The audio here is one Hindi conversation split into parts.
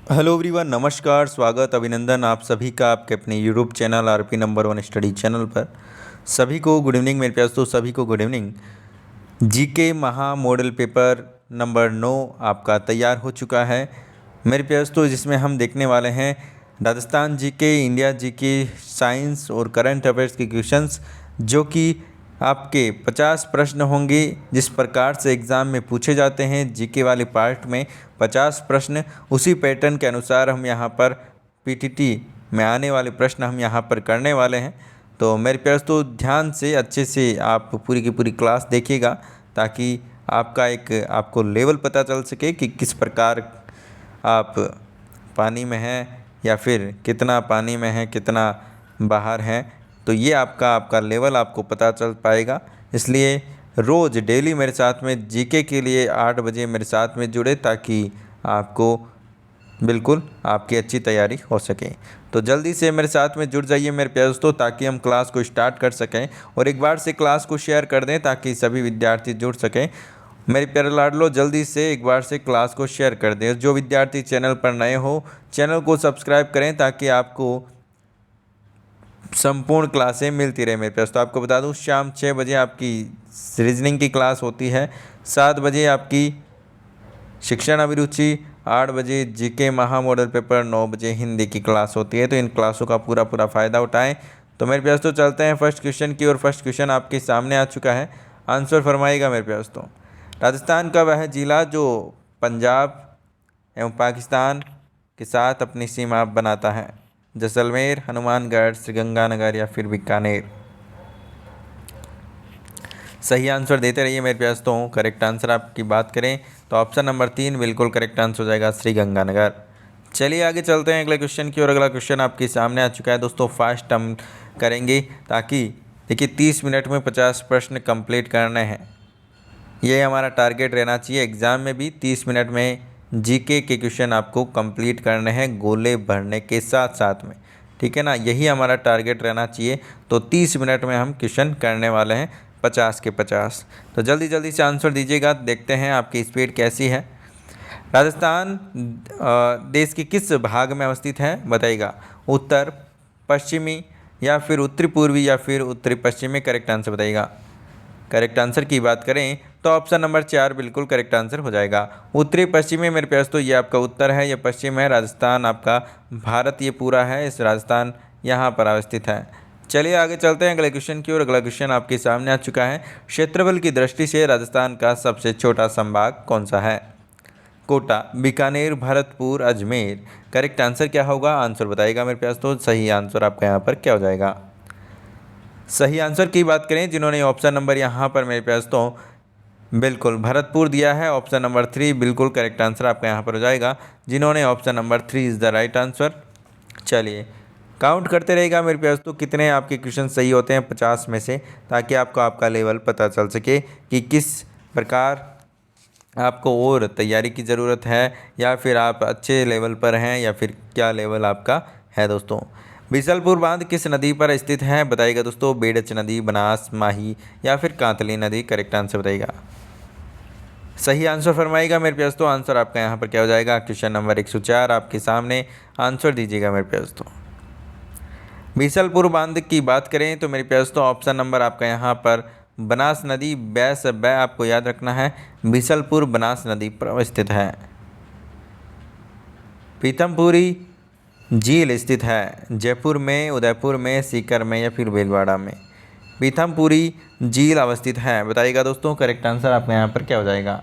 हेलो एवरीवन, नमस्कार, स्वागत, अभिनंदन आप सभी का आपके अपने YouTube channel RP number one study channel पर। सभी को गुड इवनिंग मेरे प्यारे दोस्तों, सभी को गुड इवनिंग। जीके महा मॉडल पेपर नंबर 9 आपका तैयार हो चुका है मेरे प्यारे दोस्तों, जिसमें हम देखने वाले हैं Rajasthan GK, India GK, science और करंट अफेयर्स के क्वेश्चंस, जो कि आपके 50 प्रश्न होंगे। जिस प्रकार से एग्ज़ाम में पूछे जाते हैं जीके वाले पार्ट में 50 प्रश्न, उसी पैटर्न के अनुसार हम यहाँ पर पीटीटी में आने वाले प्रश्न हम यहाँ पर करने वाले हैं। तो मेरे प्यारे दोस्तों, ध्यान से अच्छे से आप पूरी की पूरी क्लास देखिएगा, ताकि आपको लेवल पता चल सके कि किस प्रकार आप पानी में हैं या फिर कितना पानी में है, कितना बाहर हैं। तो ये आपका लेवल आपको पता चल पाएगा। इसलिए रोज़ डेली मेरे साथ में जीके के लिए 8 बजे मेरे साथ में जुड़े, ताकि आपको बिल्कुल आपकी अच्छी तैयारी हो सके। तो जल्दी से मेरे साथ में जुड़ जाइए मेरे प्यारे दोस्तों, ताकि हम क्लास को स्टार्ट कर सकें। और एक बार से क्लास को शेयर कर दें ताकि सभी विद्यार्थी जुड़ सकें। मेरे प्यारे लाडलो, जल्दी से एक बार से क्लास को शेयर कर दें। जो विद्यार्थी चैनल पर नए हो, चैनल को सब्सक्राइब करें ताकि आपको संपूर्ण क्लासें मिलती रहे मेरे पास। तो आपको बता दूं, शाम 6 बजे आपकी रीजनिंग की क्लास होती है, 7 बजे आपकी शिक्षण अभिरुचि, 8 बजे जीके महा मॉडल पेपर, 9 बजे हिंदी की क्लास होती है। तो इन क्लासों का पूरा फ़ायदा उठाएं। तो मेरे प्यास तो चलते हैं फर्स्ट क्वेश्चन की ओर। फर्स्ट क्वेश्चन आपके सामने आ चुका है, आंसर फरमाइएगा मेरे प्यास। तो राजस्थान का वह जिला जो पंजाब एवं पाकिस्तान के साथ अपनी सीमा बनाता है, जैसलमेर, हनुमानगढ़, श्रीगंगानगर या फिर बीकानेर। सही आंसर देते रहिए मेरे प्यास। तो करेक्ट आंसर आपकी बात करें तो ऑप्शन नंबर 3 बिल्कुल करेक्ट आंसर हो जाएगा, श्रीगंगानगर। चलिए आगे चलते हैं अगले क्वेश्चन की ओर। अगला क्वेश्चन आपके सामने आ चुका है दोस्तों, फास्ट हम करेंगे, ताकि देखिए 30 मिनट में 50 प्रश्न कंप्लीट करने हैं। ये हमारा टारगेट रहना चाहिए। एग्ज़ाम में भी 30 मिनट में जीके के क्वेश्चन आपको कंप्लीट करने हैं, गोले भरने के साथ साथ में, ठीक है ना। यही हमारा टारगेट रहना चाहिए। तो 30 मिनट में हम क्वेश्चन करने वाले हैं 50 के 50। तो जल्दी से आंसर दीजिएगा, देखते हैं आपकी स्पीड कैसी है। राजस्थान देश के किस भाग में अवस्थित है बताइएगा, उत्तर पश्चिमी या फिर उत्तरी पूर्वी या फिर उत्तरी पश्चिमी। करेक्ट आंसर बताइएगा। करेक्ट आंसर की बात करें तो ऑप्शन नंबर 4 बिल्कुल करेक्ट आंसर हो जाएगा, उत्तरी पश्चिमी। मेरे प्यास तो ये आपका उत्तर है, ये पश्चिम है। राजस्थान आपका भारत ये पूरा है, इस राजस्थान यहाँ पर अवस्थित है। चलिए आगे चलते हैं अगले क्वेश्चन की ओर। अगला क्वेश्चन आपके सामने आ चुका है, क्षेत्रफल की दृष्टि से राजस्थान का सबसे छोटा संभाग कौन सा है? कोटा, बीकानेर, भरतपुर, अजमेर। करेक्ट आंसर क्या होगा, आंसर बताइएगा मेरे प्यास। तो सही आंसर आपका यहाँ पर क्या हो जाएगा? सही आंसर की बात करें जिन्होंने ऑप्शन नंबर यहाँ पर मेरे पास तो बिल्कुल भरतपुर दिया है, ऑप्शन नंबर 3 बिल्कुल करेक्ट आंसर आपका यहाँ पर हो जाएगा, जिन्होंने option number 3 is the right answer. चलिए काउंट करते रहेगा मेरे पास तो कितने आपके क्वेश्चन सही होते हैं 50 में से, ताकि आपको आपका लेवल पता चल सके कि किस प्रकार आपको और तैयारी की ज़रूरत है, या फिर आप अच्छे लेवल पर हैं, या फिर क्या लेवल आपका है दोस्तों। बीसलपुर बांध किस नदी पर स्थित है बताइएगा दोस्तों, बेडच नदी, बनास, माही या फिर कांतली नदी। करेक्ट आंसर बताइएगा। सही आंसर फरमाइएगा मेरे प्यास। तो आंसर आपका यहाँ पर क्या हो जाएगा, क्वेश्चन नंबर 104 आपके सामने, आंसर दीजिएगा मेरे प्यास। तो बीसलपुर बांध की बात करें तो मेरे प्यास तो ऑप्शन नंबर आपका यहाँ पर बनास नदी, बै से बै आपको याद रखना है, बीसलपुर बनास नदी पर स्थित है। पीथमपुरी झील स्थित है जयपुर में, उदयपुर में, सीकर में या फिर भीलवाड़ा में। पीथमपुरी झील अवस्थित है बताइएगा दोस्तों। करेक्ट आंसर आपका यहाँ पर क्या हो जाएगा?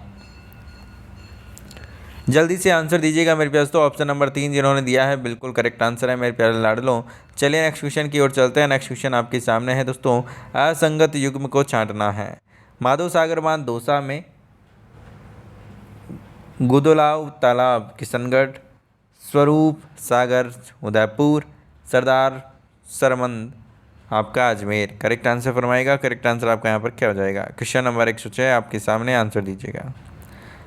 जल्दी से आंसर दीजिएगा मेरे प्यारे। तो ऑप्शन नंबर 3 जिन्होंने दिया है बिल्कुल करेक्ट आंसर है मेरे प्यारे लाडलों। चलिए नेक्स्ट क्वेश्चन की ओर चलते हैं। नेक्स्ट क्वेश्चन आपके सामने है दोस्तों, असंगत युग्म को छांटना है। माधव सागर बांध दौसा में, गुदोलाव तालाब किशनगढ़, स्वरूप सागर उदयपुर, सरदार सरमंद आपका अजमेर। करेक्ट आंसर फरमाएगा। करेक्ट आंसर आपका यहाँ पर क्या हो जाएगा? क्वेश्चन नंबर 106 आपके सामने, आंसर दीजिएगा।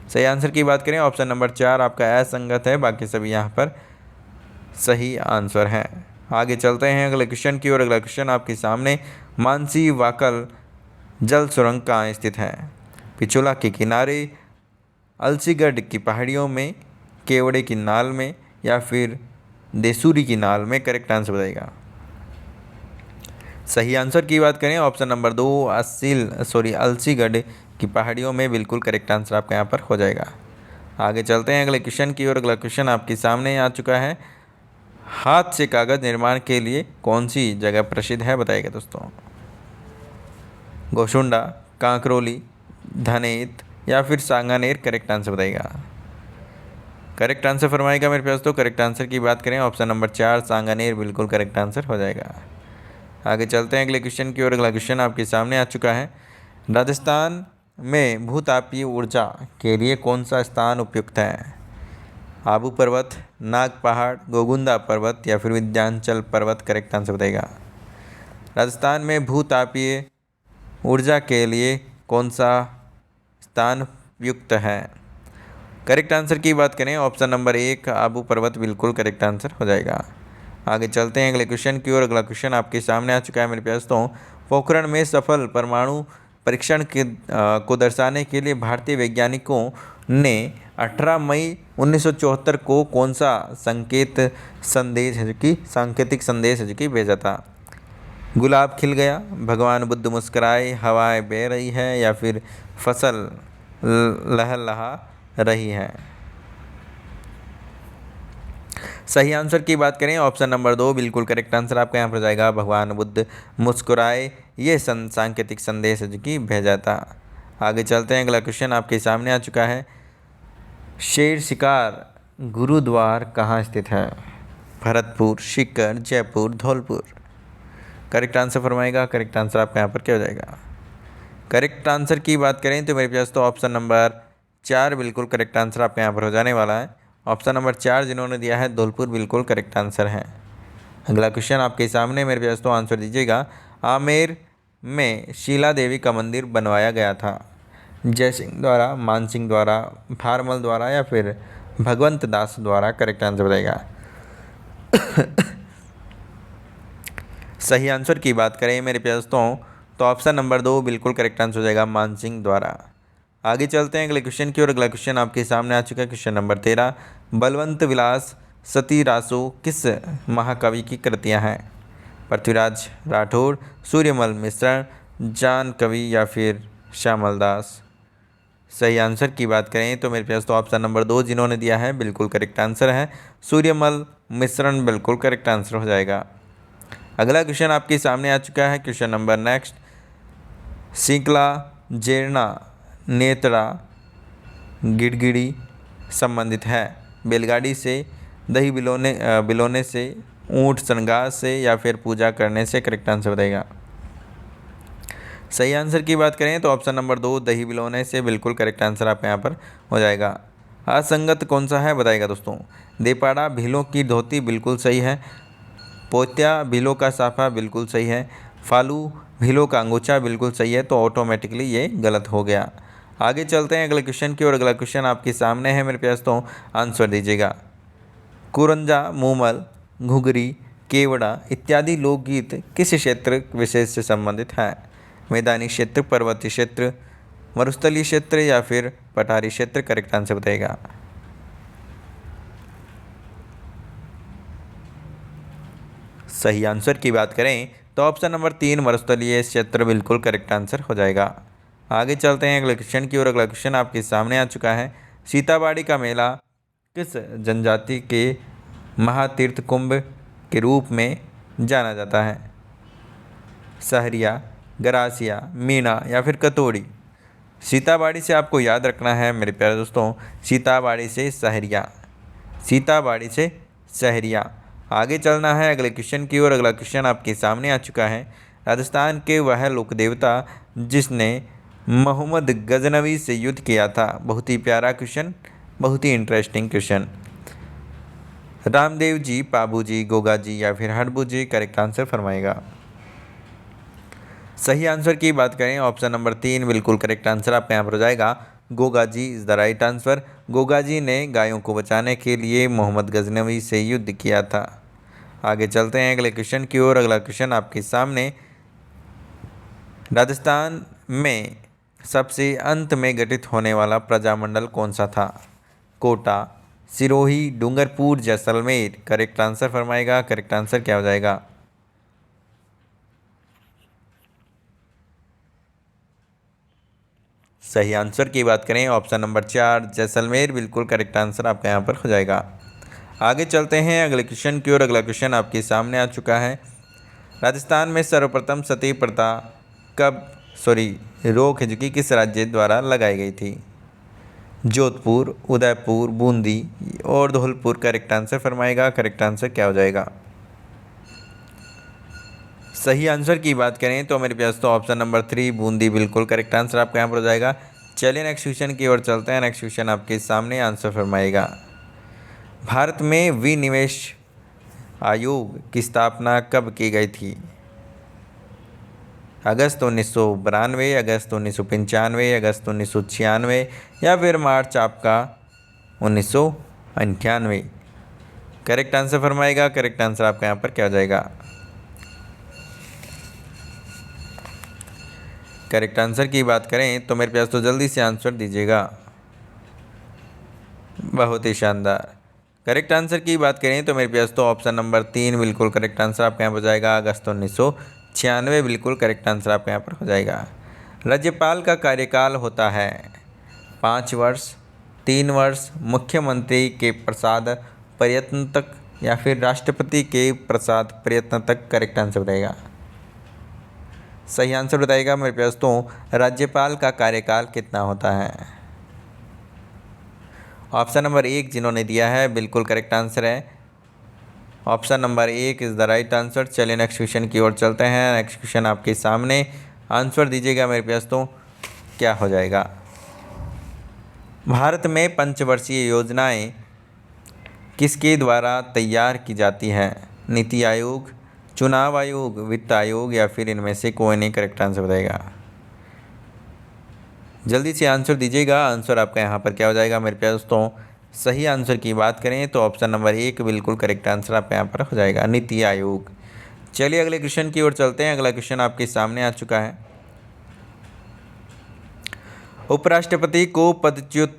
सही आंसर की बात करें ऑप्शन नंबर 4 आपका असंगत है, बाकी सभी यहाँ पर सही आंसर हैं। आगे चलते हैं अगले क्वेश्चन की ओर। अगला क्वेश्चन आपके सामने, मानसी वाकल जल सुरंग कहाँ स्थित है? पिछोला के किनारे, अलसीगढ़ की पहाड़ियों में, केवड़े की नाल में या फिर देसूरी की नाल में, करेक्ट आंसर बताइएगा। सही आंसर की बात करें ऑप्शन नंबर 2 अलसीगढ़ की पहाड़ियों में, बिल्कुल करेक्ट आंसर आपका यहाँ पर हो जाएगा। आगे चलते हैं अगले क्वेश्चन की ओर। अगला क्वेश्चन आपके सामने आ चुका है। हाथ से कागज निर्माण के लिए कौन सी जगह प्रसिद्ध है बताइएगा दोस्तों। गोशुंडा, कांकरोली, धनेत या फिर सांगानेर, करेक्ट आंसर बताइएगा। करेक्ट आंसर फरमाएगा मेरे पास। तो करेक्ट आंसर की बात करें ऑप्शन नंबर 4 सांगानेर, बिल्कुल करेक्ट आंसर हो जाएगा। आगे चलते हैं अगले क्वेश्चन की ओर। अगला क्वेश्चन आपके सामने आ चुका है। राजस्थान में भूतापीय ऊर्जा के लिए कौन सा स्थान उपयुक्त है? आबू पर्वत, नाग पहाड़, गोगुंदा पर्वत या फिर विंध्याचल पर्वत, करेक्ट आंसर बताइएगा। राजस्थान में भूतापीय ऊर्जा के लिए कौन सा स्थान उपयुक्त है? करेक्ट आंसर की बात करें ऑप्शन नंबर 1 आबू पर्वत, बिल्कुल करेक्ट आंसर हो जाएगा। आगे चलते हैं अगले क्वेश्चन की ओर। अगला क्वेश्चन आपके सामने आ चुका है मेरे प्यास। तो पोखरण में सफल परमाणु परीक्षण को दर्शाने के लिए भारतीय वैज्ञानिकों ने 18 मई 1974 को कौन सा सांकेतिक संदेश भेजा था? गुलाब खिल गया, भगवान बुद्ध मुस्कुराए, हवाएं बह रही है या फिर फसल लहलहा रही है। सही आंसर की बात करें ऑप्शन नंबर 2, बिल्कुल करेक्ट आंसर आपका यहाँ पर जाएगा। भगवान बुद्ध मुस्कुराए, ये सांकेतिक संदेश भेजा था। आगे चलते हैं अगला क्वेश्चन आपके सामने आ चुका है। शेर शिकार गुरुद्वार कहाँ स्थित है? भरतपुर, सीकर, जयपुर, धौलपुर, करेक्ट आंसर फरमाएगा। करेक्ट आंसर आपका यहाँ पर क्या हो जाएगा? करेक्ट आंसर की बात करें तो मेरे पास तो ऑप्शन नंबर 4 बिल्कुल करेक्ट आंसर आपके यहाँ पर हो जाने वाला है। ऑप्शन नंबर 4 जिन्होंने दिया है धौलपुर, बिल्कुल करेक्ट आंसर है। अगला क्वेश्चन आपके सामने मेरे पास तो आंसर दीजिएगा। आमेर में शीला देवी का मंदिर बनवाया गया था? जय सिंह द्वारा, मान सिंह द्वारा, भारमल द्वारा या फिर भगवंत दास द्वारा, करेक्ट आंसर बताइएगा। सही आंसर की बात करें मेरे प्यास तो ऑप्शन नंबर 2 बिल्कुल करेक्ट आंसर हो जाएगा, मान सिंह द्वारा। आगे चलते हैं अगले क्वेश्चन की ओर। अगला क्वेश्चन आपके सामने आ चुका है। क्वेश्चन नंबर 13, बलवंत विलास सतीरासु किस महाकवि की कृतियां हैं? पृथ्वीराज राठौर, सूर्यमल मिश्र, जान कवि या फिर श्यामल दास। सही आंसर की बात करें तो मेरे पास तो ऑप्शन नंबर 2 जिन्होंने दिया है बिल्कुल करेक्ट आंसर है, सूर्यमल मिश्रण, बिल्कुल करेक्ट आंसर हो जाएगा। अगला क्वेश्चन आपके सामने आ चुका है। क्वेश्चन नंबर नेक्स्ट, सीकला जेरना नेत्रा गिड़गिड़ी संबंधित है? बैलगाड़ी से, दही बिलोने से, ऊंट श्रृंगार से या फिर पूजा करने से, करेक्ट आंसर बताएगा। सही आंसर की बात करें तो ऑप्शन नंबर 2 दही बिलोने से, बिल्कुल करेक्ट आंसर आप यहाँ पर हो जाएगा। असंगत कौन सा है बताइएगा दोस्तों। देपाड़ा भीलों की धोती, बिल्कुल सही है। पोत्या भीलों का साफा, बिल्कुल सही है। फालू भीलों का अंगूछा, बिल्कुल सही है। तो ऑटोमेटिकली ये गलत हो गया। आगे चलते हैं अगले क्वेश्चन की ओर। अगला क्वेश्चन आपके सामने है मेरे पास, तो आंसर दीजिएगा। कुरंजा, मूमल, घुघरी, केवड़ा इत्यादि लोकगीत किस क्षेत्र विशेष से संबंधित हैं? मैदानी क्षेत्र, पर्वतीय क्षेत्र, मरुस्थलीय क्षेत्र या फिर पठारी क्षेत्र, करेक्ट आंसर बताइएगा। सही आंसर की बात करें तो ऑप्शन नंबर 3 मरुस्थलीय क्षेत्र, बिल्कुल करेक्ट आंसर हो जाएगा। आगे चलते हैं अगले क्वेश्चन की ओर। अगला क्वेश्चन आपके सामने आ चुका है। सीताबाड़ी का मेला किस जनजाति के महातीर्थ कुंभ के रूप में जाना जाता है? सहरिया, गरासिया, मीणा या फिर कतोड़ी। सीताबाड़ी से आपको याद रखना है मेरे प्यारे दोस्तों, सीताबाड़ी से सहरिया, सीताबाड़ी से सहरिया। आगे चलना है अगले क्वेश्चन की ओर। अगला क्वेश्चन आपके सामने आ चुका है। राजस्थान के वह लोक देवता जिसने मोहम्मद गजनवी से युद्ध किया था? बहुत ही प्यारा क्वेश्चन, बहुत ही इंटरेस्टिंग क्वेश्चन। रामदेव जी, पाबू जी, गोगा जी या फिर हड़बू जी, करेक्ट आंसर फरमाएगा। सही आंसर की बात करें ऑप्शन नंबर 3 बिल्कुल करेक्ट आंसर आपका यहाँ पर हो जाएगा। Goga ji is the right answer. Goga ji ने गायों को बचाने के लिए मोहम्मद गजनवी से युद्ध किया था। आगे चलते हैं अगले क्वेश्चन की ओर। अगला क्वेश्चन आपके सामने, राजस्थान में सबसे अंत में गठित होने वाला प्रजामंडल कौन सा था? कोटा, सिरोही, डूंगरपुर, जैसलमेर। करेक्ट आंसर फरमाएगा, करेक्ट आंसर क्या हो जाएगा? सही आंसर की बात करें ऑप्शन नंबर 4 जैसलमेर बिल्कुल करेक्ट आंसर आपका यहाँ पर हो जाएगा। आगे चलते हैं अगले क्वेश्चन की ओर। अगला क्वेश्चन आपके सामने आ चुका है। राजस्थान में सर्वप्रथम सती प्रथा कब रोक हिजकी किस राज्य द्वारा लगाई गई थी? जोधपुर, उदयपुर, बूंदी और धौलपुर। करेक्ट आंसर फरमाएगा, करेक्ट आंसर क्या हो जाएगा? सही आंसर की बात करें तो मेरे पास तो ऑप्शन नंबर 3 बूंदी बिल्कुल करेक्ट आंसर आपका यहाँ पर हो जाएगा। चलिए नेक्स्ट क्वेश्चन की ओर चलते हैं। नेक्स्ट क्वेश्चन आपके सामने आंसर फरमाएगा। भारत में विनिवेश आयोग की स्थापना कब की गई थी? अगस्त 1992, अगस्त 1995, अगस्त 1996 या फिर मार्च आपका 1998। करेक्ट आंसर फरमाएगा, करेक्ट आंसर आपका यहाँ पर क्या हो जाएगा? करेक्ट आंसर की बात करें तो मेरे पास तो जल्दी से आंसर दीजिएगा। बहुत ही शानदार। करेक्ट आंसर की बात करें तो मेरे पास तो ऑप्शन नंबर 3 बिल्कुल करेक्ट आंसर आपके यहाँ पर हो जाएगा। अगस्त 1996 बिल्कुल करेक्ट आंसर आपके यहाँ पर हो जाएगा। राज्यपाल का कार्यकाल होता है 5 वर्ष, 3 वर्ष, मुख्यमंत्री के प्रसाद प्रयत्न तक या फिर राष्ट्रपति के प्रसाद प्रयत्न तक। करेक्ट आंसर बताएगा। सही आंसर बताएगा मेरे पास तो राज्यपाल का कार्यकाल कितना होता है? ऑप्शन नंबर 1 जिन्होंने दिया है बिल्कुल करेक्ट आंसर है। Option number 1 is the right answer. चलिए नेक्स्ट क्वेश्चन की ओर चलते हैं। नेक्स्ट क्वेश्चन आपके सामने आंसर दीजिएगा मेरे पास तो क्या हो जाएगा? भारत में पंचवर्षीय योजनाएं किसके द्वारा तैयार की जाती हैं? नीति आयोग, चुनाव आयोग, वित्त आयोग या फिर इनमें से कोई नहीं। करेक्ट आंसर बताएगा। जल्दी से आंसर दीजिएगा। आंसर आपका यहाँ पर क्या हो जाएगा मेरे प्यारे दोस्तों? सही आंसर की बात करें तो ऑप्शन नंबर 1 बिल्कुल करेक्ट आंसर आपका यहाँ पर हो जाएगा, नीति आयोग। चलिए अगले क्वेश्चन की ओर चलते हैं। अगला क्वेश्चन आपके सामने आ चुका है। उपराष्ट्रपति को पदच्युत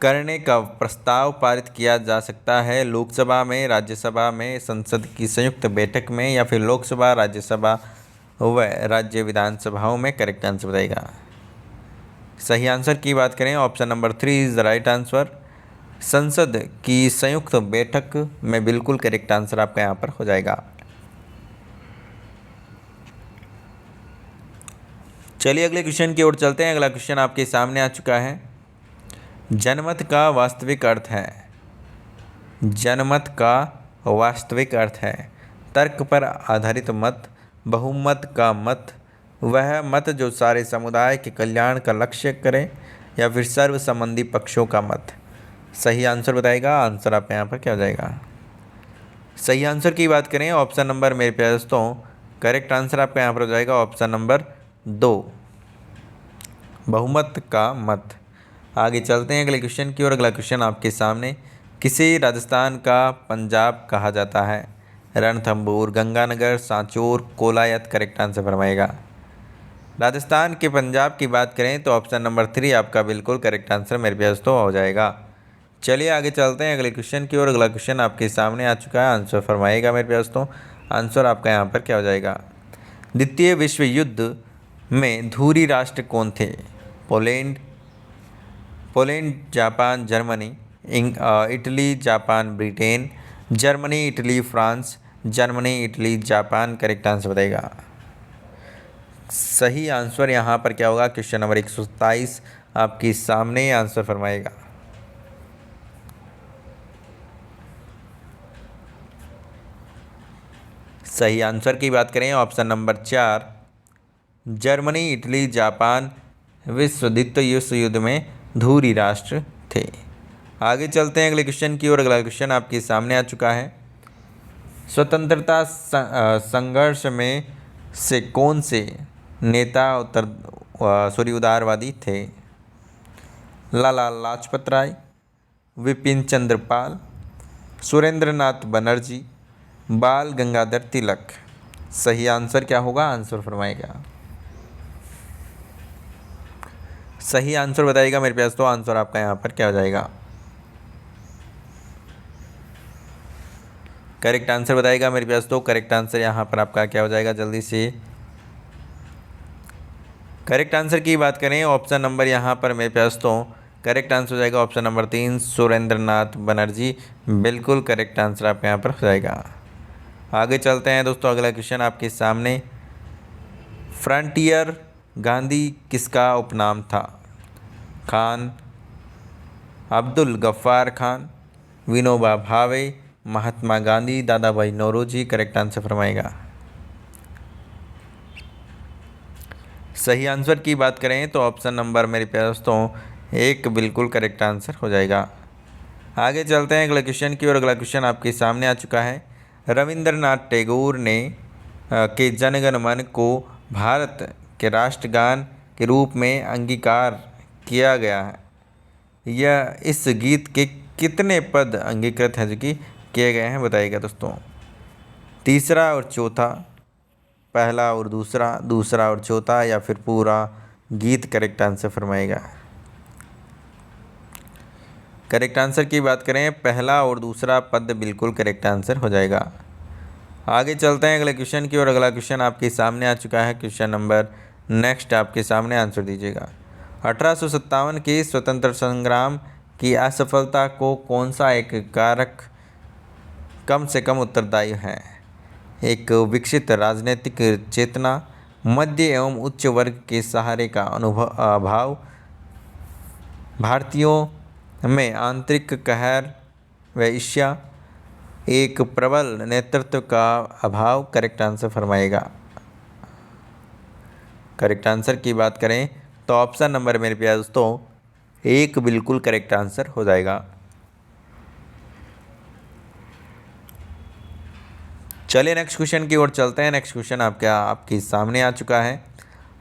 करने का प्रस्ताव पारित किया जा सकता है लोकसभा में, राज्यसभा में, संसद की संयुक्त बैठक में या फिर लोकसभा, राज्यसभा व राज्य विधानसभाओं में। करेक्ट आंसर बताएगा। सही आंसर की बात करें option number 3 is the right answer. संसद की संयुक्त बैठक में बिल्कुल करेक्ट आंसर आपका यहाँ पर हो जाएगा। चलिए अगले क्वेश्चन की ओर चलते हैं। अगला क्वेश्चन आपके सामने आ चुका है। जनमत का वास्तविक अर्थ है? जनमत का वास्तविक अर्थ है तर्क पर आधारित मत, बहुमत का मत, वह मत जो सारे समुदाय के कल्याण का लक्ष्य करे या फिर सर्व संबंधी पक्षों का मत। सही आंसर बताएगा। आंसर आपके यहाँ पर क्या हो जाएगा? सही आंसर की बात करें ऑप्शन नंबर मेरे प्यारे दोस्तों करेक्ट आंसर आपका यहाँ पर हो जाएगा ऑप्शन नंबर 2 बहुमत का मत। आगे चलते हैं अगले क्वेश्चन की ओर। अगला क्वेश्चन आपके सामने। किसे राजस्थान का पंजाब कहा जाता है? रणथंभौर, गंगानगर, सांचौर, कोलायत। करेक्ट आंसर फरमाएगा। राजस्थान के पंजाब की बात करें तो ऑप्शन नंबर 3 आपका बिल्कुल करेक्ट आंसर मेरे पास तो हो जाएगा। चलिए आगे चलते हैं अगले क्वेश्चन की ओर। अगला क्वेश्चन आपके सामने आ चुका है। आंसर फरमाएगा मेरे पास तो आंसर आपका यहाँ पर क्या हो जाएगा? द्वितीय विश्व युद्ध में धुरी राष्ट्र कौन थे? Poland, Japan, Germany, Italy, Japan, Britain, Germany, Italy, France, Germany, Italy, Japan. Correct answer बताएगा। सही आंसर यहाँ पर क्या होगा? क्वेश्चन नंबर 127 आपके सामने आंसर फरमाएगा। सही आंसर की बात करें option number 4 Germany, Italy, Japan द्वितीय विश्व युद्ध में धुरी राष्ट्र थे। आगे चलते हैं अगले क्वेश्चन की ओर। अगला क्वेश्चन आपके सामने आ चुका है। स्वतंत्रता संघर्ष में से कौन से नेता उदारवादी थे? लाला लाजपत राय, विपिन चंद्र पाल, सुरेंद्र नाथ बनर्जी, बाल गंगाधर तिलक। सही आंसर क्या होगा? आंसर फरमाएगा। सही आंसर बताइएगा मेरे पास तो आंसर आपका यहाँ पर क्या हो जाएगा? करेक्ट आंसर बताएगा मेरे पास। तो करेक्ट आंसर यहाँ पर आपका क्या हो जाएगा, जल्दी से करेक्ट आंसर की बात करें ऑप्शन नंबर यहाँ पर मेरे पास तो करेक्ट आंसर हो जाएगा ऑप्शन नंबर 3 सुरेंद्र नाथ बनर्जी, बिल्कुल करेक्ट आंसर आपके यहाँ पर हो जाएगा। आगे चलते हैं दोस्तों, अगला क्वेश्चन आपके सामने। फ्रंटियर गांधी किसका उपनाम था? खान, अब्दुल गफ्फार खान, विनोबा भावे, महात्मा गांधी, दादा भाई नौरोजी, करेक्ट आंसर फरमाएगा। सही आंसर की बात करें तो ऑप्शन नंबर मेरे पास तो 1 बिल्कुल करेक्ट आंसर हो जाएगा। आगे चलते हैं अगले क्वेश्चन की ओर। अगला क्वेश्चन आपके सामने आ चुका है। रविंद्रनाथ टैगोर ने के जनगण मन को भारत के राष्ट्रगान के रूप में अंगीकार किया गया है। यह इस गीत के कितने पद अंगीकृत हैं जो कि किए गए हैं, बताइएगा दोस्तों। तीसरा और चौथा, पहला और दूसरा, दूसरा और चौथा, या फिर पूरा गीत, करेक्ट आंसर फरमाएगा। करेक्ट आंसर की बात करें पहला और दूसरा पद बिल्कुल करेक्ट आंसर हो जाएगा। आगे चलते हैं अगले क्वेश्चन की ओर। अगला क्वेश्चन आपके सामने आ चुका है। क्वेश्चन नंबर नेक्स्ट आपके सामने, आंसर दीजिएगा। 1857 के स्वतंत्र संग्राम की असफलता को कौन सा एक कारक कम से कम उत्तरदायी है? एक विकसित राजनीतिक चेतना, मध्य एवं उच्च वर्ग के सहारे का अभाव, भारतीयों में आंतरिक कहर व ईर्ष्या, एक प्रबल नेतृत्व का अभाव, करेक्ट आंसर फरमाएगा। करेक्ट आंसर की बात करें तो ऑप्शन नंबर मेरे प्यारे दोस्तों 1 बिल्कुल करेक्ट आंसर हो जाएगा। चलिए नेक्स्ट क्वेश्चन की ओर चलते हैं। नेक्स्ट क्वेश्चन आपके सामने आ चुका है।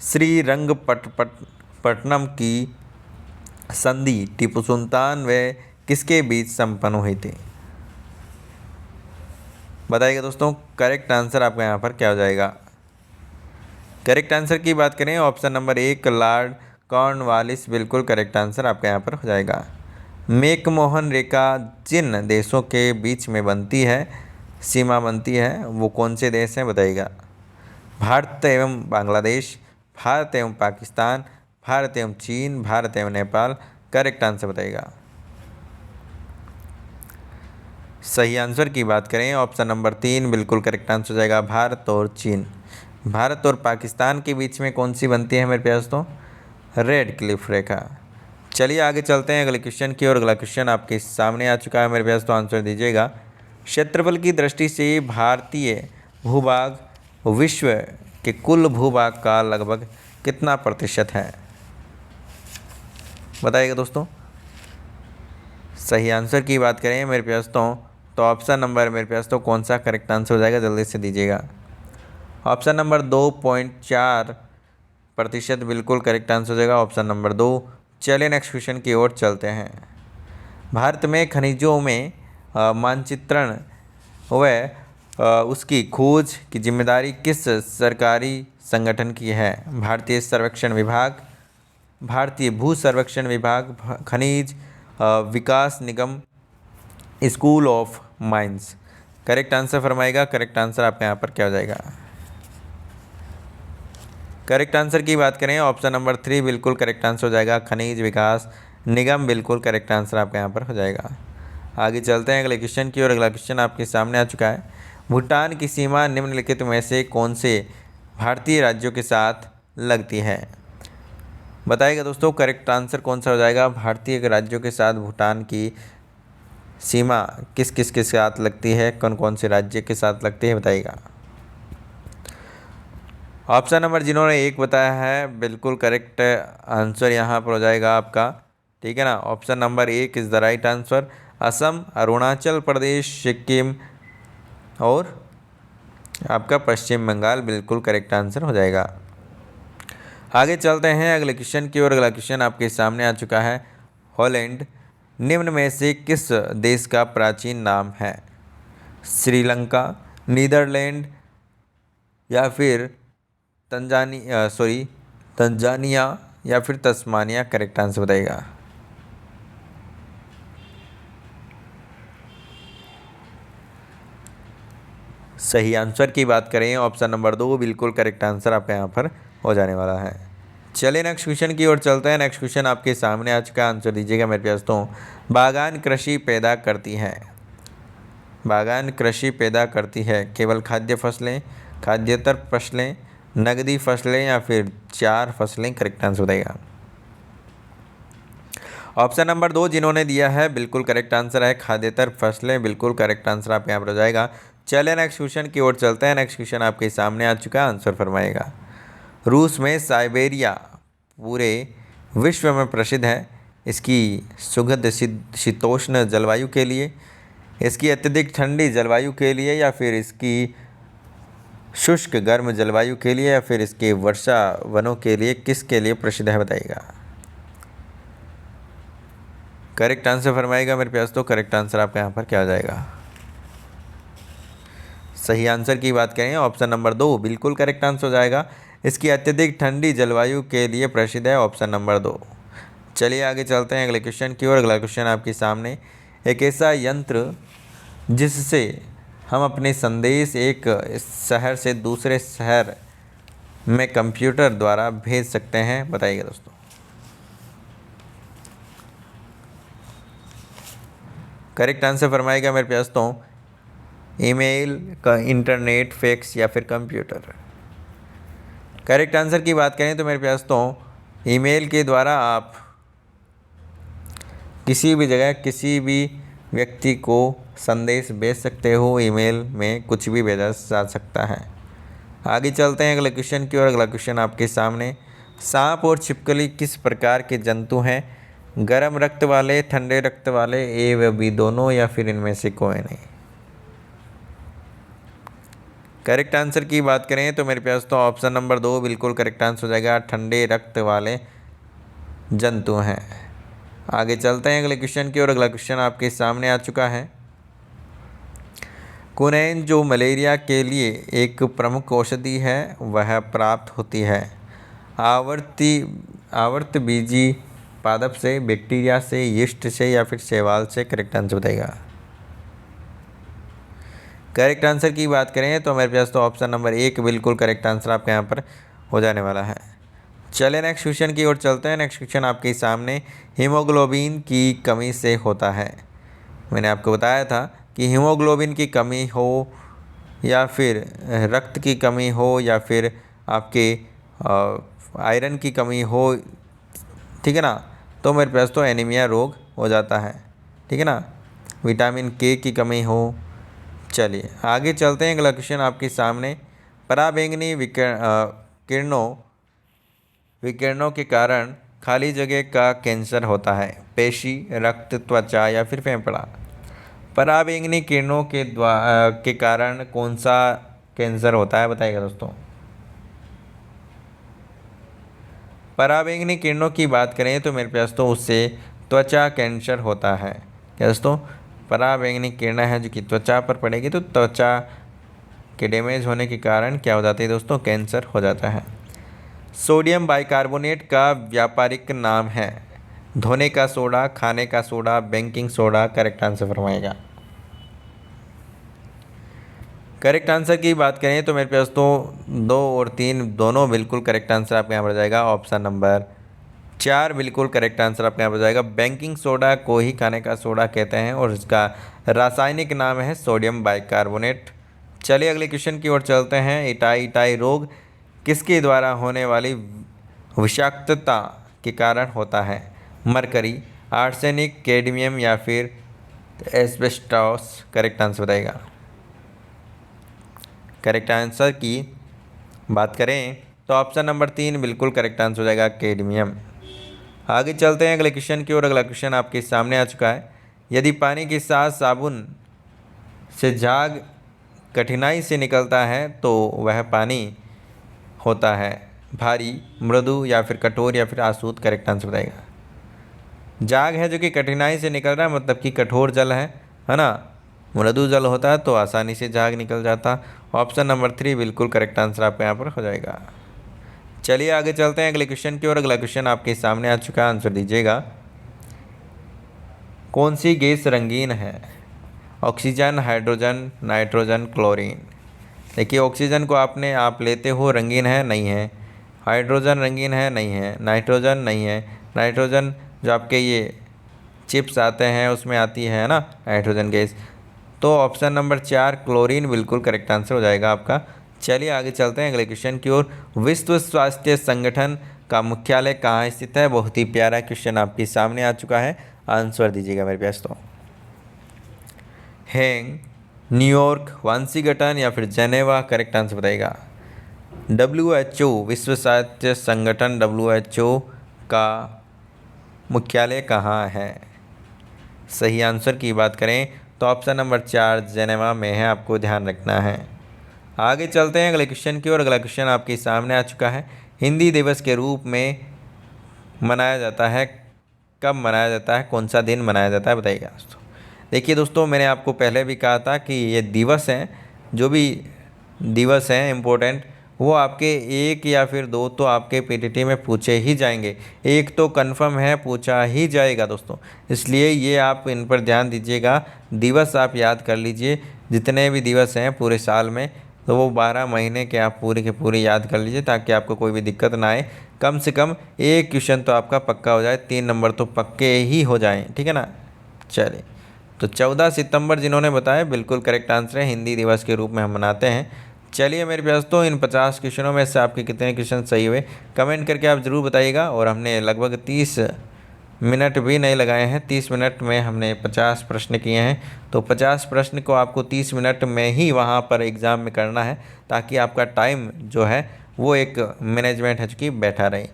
श्रीरंगपट्टनम की संधि टीपू सुल्तान व किसके बीच संपन्न हुई थी? बताइएगा दोस्तों, करेक्ट आंसर आपका यहाँ पर क्या हो जाएगा। करेक्ट आंसर की बात करें ऑप्शन नंबर 1 लॉर्ड कॉर्नवालिस, बिल्कुल करेक्ट आंसर आपका यहाँ पर हो जाएगा। मैकमोहन रेखा जिन देशों के बीच में बनती है, सीमा बनती है, वो कौन से देश हैं, बताइएगा। भारत एवं बांग्लादेश, भारत एवं पाकिस्तान, भारत एवं चीन, भारत एवं नेपाल, करेक्ट आंसर बताइएगा। सही आंसर की बात करें ऑप्शन नंबर 3 बिल्कुल करेक्ट आंसर हो जाएगा, भारत और चीन। भारत और पाकिस्तान के बीच में कौन सी बनती है मेरे प्यास तो? रेड क्लिफ रेखा। चलिए आगे चलते हैं अगले क्वेश्चन की ओर। अगला क्वेश्चन आपके सामने आ चुका है मेरे प्यास, तो आंसर दीजिएगा। क्षेत्रफल की दृष्टि से भारतीय भूभाग विश्व के कुल भूभाग का लगभग कितना प्रतिशत है? बताइएगा दोस्तों। सही आंसर की बात करें मेरे प्यास तो ऑप्शन नंबर मेरे पास तो कौन सा करेक्ट आंसर हो जाएगा, जल्दी से दीजिएगा। ऑप्शन नंबर 2.4% बिल्कुल करेक्ट आंसर हो जाएगा, ऑप्शन नंबर 2। चलिए नेक्स्ट क्वेश्चन की ओर चलते हैं। भारत में खनिजों में मानचित्रण व उसकी खोज की जिम्मेदारी किस सरकारी संगठन की है? भारतीय सर्वेक्षण विभाग, भारतीय भू सर्वेक्षण विभाग, खनिज विकास निगम, school of mines, correct answer फरमाएगा। करेक्ट आंसर आपके यहाँ पर क्या हो जाएगा। करेक्ट आंसर की बात करें ऑप्शन नंबर 3 बिल्कुल करेक्ट आंसर हो जाएगा, खनिज विकास निगम, बिल्कुल करेक्ट आंसर आपके यहाँ पर हो जाएगा। आगे चलते हैं अगले क्वेश्चन की ओर। अगला क्वेश्चन आपके सामने आ चुका है। भूटान की सीमा निम्नलिखित में से कौन से भारतीय राज्यों के साथ लगती है? बताइएगा दोस्तों, करेक्ट आंसर कौन सा हो जाएगा। भारतीय राज्यों के साथ भूटान की सीमा किस किस के साथ लगती है, कौन कौन से राज्य के साथ लगती है, बताइएगा। ऑप्शन नंबर जिन्होंने 1 बताया है बिल्कुल करेक्ट आंसर यहाँ पर हो जाएगा आपका, ठीक है ना। Option number 1 is the right answer. Assam, Arunachal Pradesh, Sikkim और आपका पश्चिम बंगाल, बिल्कुल करेक्ट आंसर हो जाएगा। आगे चलते हैं अगले क्वेश्चन की ओर। अगला क्वेश्चन आपके सामने आ चुका है। हॉलैंड निम्न में से किस देश का प्राचीन नाम है? श्रीलंका, नीदरलैंड, या फिर तंजानिया, या फिर तस्मानिया, करेक्ट आंसर बताइएगा। सही आंसर की बात करें ऑप्शन नंबर 2 बिल्कुल करेक्ट आंसर आपका यहाँ पर हो जाने वाला है। चलिए नेक्स्ट क्वेश्चन की ओर चलते हैं। नेक्स्ट क्वेश्चन आपके सामने आ चुका है, आंसर दीजिएगा मेरे प्यारे दोस्तों। बागान कृषि पैदा करती है, बागान कृषि पैदा करती है केवल खाद्य फसलें, खाद्येतर फसलें, नगदी फसलें या फिर 4 फसलें। करेक्ट आंसर बताइएगा। ऑप्शन नंबर 2 जिन्होंने दिया है बिल्कुल करेक्ट आंसर है खाद्येतर फसलें, बिल्कुल करेक्ट आंसर आप यहाँ पर हो जाएगा। चलिए नेक्स्ट क्वेश्चन की ओर चलते हैं। नेक्स्ट क्वेश्चन आपके सामने आ चुका है, आंसर फरमाएगा। रूस में साइबेरिया पूरे विश्व में प्रसिद्ध है इसकी सुखद शीतोष्ण जलवायु के लिए, इसकी अत्यधिक ठंडी जलवायु के लिए, या फिर इसकी शुष्क गर्म जलवायु के लिए, या फिर इसके वर्षा वनों के लिए, किसके लिए प्रसिद्ध है बताइएगा। करेक्ट आंसर फरमाएगा मेरे प्यास। तो करेक्ट आंसर आपका यहाँ पर क्या हो जाएगा। सही आंसर की बात करें ऑप्शन नंबर 2 बिल्कुल करेक्ट आंसर हो जाएगा। इसकी अत्यधिक ठंडी जलवायु के लिए प्रसिद्ध है ऑप्शन नंबर 2। चलिए आगे चलते हैं अगले क्वेश्चन की ओर। अगला क्वेश्चन आपके सामने, एक ऐसा यंत्र जिससे हम अपने संदेश एक शहर से दूसरे शहर में कंप्यूटर द्वारा भेज सकते हैं बताइएगा दोस्तों। करेक्ट आंसर फरमाएगा मेरे प्यास तो ईमेल का, इंटरनेट, फैक्स या फिर कंप्यूटर। करेक्ट आंसर की बात करें तो मेरे प्यास तो ईमेल के द्वारा आप किसी भी जगह किसी भी व्यक्ति को संदेश भेज सकते हो। ईमेल में कुछ भी भेजा जा सकता है। आगे चलते हैं अगले क्वेश्चन की ओर। अगला क्वेश्चन आपके सामने, सांप और छिपकली किस प्रकार के जंतु हैं? गर्म रक्त वाले, ठंडे रक्त वाले, ए व बी दोनों, या फिर इनमें से कोई नहीं। करेक्ट आंसर की बात करें तो मेरे पास तो ऑप्शन नंबर 2 बिल्कुल करेक्ट आंसर हो जाएगा, ठंडे रक्त वाले जंतु हैं। आगे चलते हैं अगले क्वेश्चन की ओर। अगला क्वेश्चन आपके सामने आ चुका है, क्विनैन जो मलेरिया के लिए एक प्रमुख औषधि है वह प्राप्त होती है आवर्तबीजी पादप से, बैक्टीरिया से, यीस्ट से, या फिर शैवाल से। करेक्ट आंसर बताइएगा। करेक्ट आंसर की बात करें तो मेरे पास तो ऑप्शन नंबर 1 बिल्कुल करेक्ट आंसर आपके यहाँ पर हो जाने वाला है। चलिए नेक्स्ट क्वेश्चन की ओर चलते हैं। नेक्स्ट क्वेश्चन आपके सामने, हीमोग्लोबिन की कमी से होता है। मैंने आपको बताया था कि हीमोग्लोबिन की कमी हो या फिर रक्त की कमी हो या फिर आपके आयरन की कमी हो, ठीक है ना, तो मेरे पास तो एनीमिया रोग हो जाता है, ठीक है ना, विटामिन के की कमी हो। चलिए आगे चलते हैं। अगला क्वेश्चन आपके सामने, पराबैंगनी विकिरणों के कारण खाली जगह का कैंसर होता है, पेशी, रक्त, त्वचा या फिर फेफड़ा। पराबैंगनी किरणों के कारण कौन सा कैंसर होता है बताइएगा दोस्तों। पराबैंगनी किरणों की बात करें तो मेरे पास तो उससे त्वचा कैंसर होता है। क्या दोस्तों, पराबैंगनी किरणें है जो कि त्वचा पर पड़ेगी तो त्वचा के डैमेज होने के कारण क्या हो जाता है दोस्तों, कैंसर हो जाता है। सोडियम बाइकार्बोनेट का व्यापारिक नाम है? धोने का सोडा, खाने का soda, baking soda. Correct answer फरमाएगा। करेक्ट आंसर की बात करें तो मेरे पास तो 2 और 3 दोनों बिल्कुल करेक्ट आंसर आपके यहाँ पर जाएगा। ऑप्शन नंबर 4 बिल्कुल करेक्ट आंसर आपके यहाँ पर जाएगा। बेकिंग सोडा को ही खाने का सोडा कहते हैं और इसका रासायनिक नाम है सोडियम बाइकार्बोनेट। चलिए अगले क्वेश्चन की ओर चलते हैं। इटाई रोग किसके द्वारा होने वाली विषाक्तता के कारण होता है? मरकरी, आर्सेनिक, कैडमियम या फिर एस्बेस्टॉस। करेक्ट आंसर बताइएगा। करेक्ट आंसर की बात करें तो ऑप्शन नंबर 3 बिल्कुल करेक्ट आंसर हो जाएगा, कैडमियम। आगे चलते हैं अगले क्वेश्चन की ओर। अगला क्वेश्चन आपके सामने आ चुका है, यदि पानी के साथ साबुन से झाग कठिनाई से निकलता है तो वह पानी होता है भारी, मृदु या फिर कठोर या फिर आसूत। करेक्ट आंसर बताइएगा। झाग है जो कि कठिनाई से निकल रहा है मतलब कि कठोर जल है ना। मृदु जल होता है तो आसानी से झाग निकल जाता। ऑप्शन नंबर 3 बिल्कुल करेक्ट आंसर आपके यहाँ पर हो जाएगा। चलिए आगे चलते हैं अगले क्वेश्चन की ओर। अगला क्वेश्चन आपके सामने आ चुका है, आंसर दीजिएगा। कौन सी गैस रंगीन है? Oxygen, hydrogen, nitrogen, chlorine. देखिए ऑक्सीजन को आप लेते हो, रंगीन है नहीं है। हाइड्रोजन रंगीन है नहीं है। नाइट्रोजन नहीं है। नाइट्रोजन जो आपके ये चिप्स आते हैं उसमें आती है ना नाइट्रोजन गैस। तो ऑप्शन नंबर 4 क्लोरीन बिल्कुल करेक्ट आंसर हो जाएगा आपका। चलिए आगे चलते हैं अगले क्वेश्चन की ओर। विश्व स्वास्थ्य संगठन का मुख्यालय कहाँ स्थित है? बहुत ही प्यारा क्वेश्चन आपके सामने आ चुका है, आंसर दीजिएगा मेरे प्यास। तो हेंग, न्यूयॉर्क, वाशिंगटन या फिर जेनेवा, करेक्ट आंसर बताइएगा। WHO विश्व स्वास्थ्य संगठन WHO का मुख्यालय कहाँ है? सही आंसर की बात करें तो ऑप्शन नंबर 4 जेनेवा में है, आपको ध्यान रखना है। आगे चलते हैं अगले क्वेश्चन की ओर। अगला क्वेश्चन आपके सामने आ चुका है। हिंदी दिवस के रूप में मनाया जाता है, कब मनाया जाता है, कौन सा दिन मनाया जाता है, बताइएगा दोस्तों। देखिए दोस्तों, मैंने आपको पहले भी कहा था कि ये दिवस हैं, जो भी दिवस हैं इम्पोर्टेंट, वो आपके एक या फिर दो तो आपके पीटीटी में पूछे ही जाएंगे। एक तो कंफर्म है, पूछा ही जाएगा दोस्तों, इसलिए ये आप इन पर ध्यान दीजिएगा। दिवस आप याद कर लीजिए, जितने भी दिवस हैं पूरे साल में, तो वो 12 महीने के आप पूरे के पूरे याद कर लीजिए, ताकि आपको कोई भी दिक्कत ना आए। कम से कम एक क्वेश्चन तो आपका पक्का हो जाए, 3 नंबर तो पक्के ही हो जाएं, ठीक है ना। चलिए, तो 14 सितंबर जिन्होंने बताया बिल्कुल करेक्ट आंसर है, हिंदी दिवस के रूप में हम मनाते हैं। चलिए मेरे प्यास, तो इन 50 क्वेश्चनों में से आपके कितने क्वेश्चन सही हुए कमेंट करके आप ज़रूर बताइएगा। और हमने लगभग 30 मिनट भी नहीं लगाए हैं, 30 मिनट में हमने 50 प्रश्न किए हैं। तो 50 प्रश्न को आपको 30 मिनट में ही वहाँ पर एग्ज़ाम में करना है, ताकि आपका टाइम जो है वो एक मैनेजमेंट है चूँकि बैठा रहे।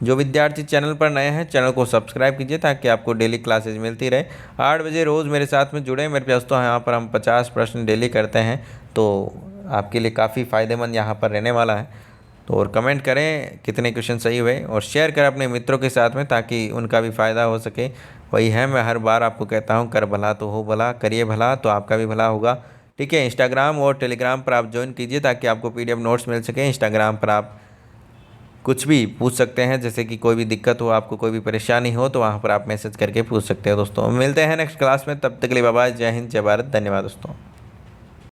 जो विद्यार्थी चैनल पर नए हैं, चैनल को सब्सक्राइब कीजिए, ताकि आपको डेली क्लासेज मिलती रहे। 8 बजे रोज़ मेरे साथ में जुड़े मेरे प्यास। तो यहाँ पर हम 50 प्रश्न डेली करते हैं, तो आपके लिए काफ़ी फ़ायदेमंद यहाँ पर रहने वाला है। तो और कमेंट करें कितने क्वेश्चन सही हुए, और शेयर करें अपने मित्रों के साथ में, ताकि उनका भी फ़ायदा हो सके। वही है, मैं हर बार आपको कहता हूँ, कर भला तो हो भला, करिए भला तो आपका भी भला होगा, ठीक है। इंस्टाग्राम और टेलीग्राम पर आप ज्वाइन कीजिए, ताकि आपको PDF नोट्स मिल सके। इंस्टाग्राम पर आप कुछ भी पूछ सकते हैं, जैसे कि कोई भी दिक्कत हो, आपको कोई भी परेशानी हो, तो वहाँ पर आप मैसेज करके पूछ सकते हो दोस्तों। मिलते हैं नेक्स्ट क्लास में, तब तक के लिए बाय बाय, जय हिंद, जय भारत, धन्यवाद दोस्तों।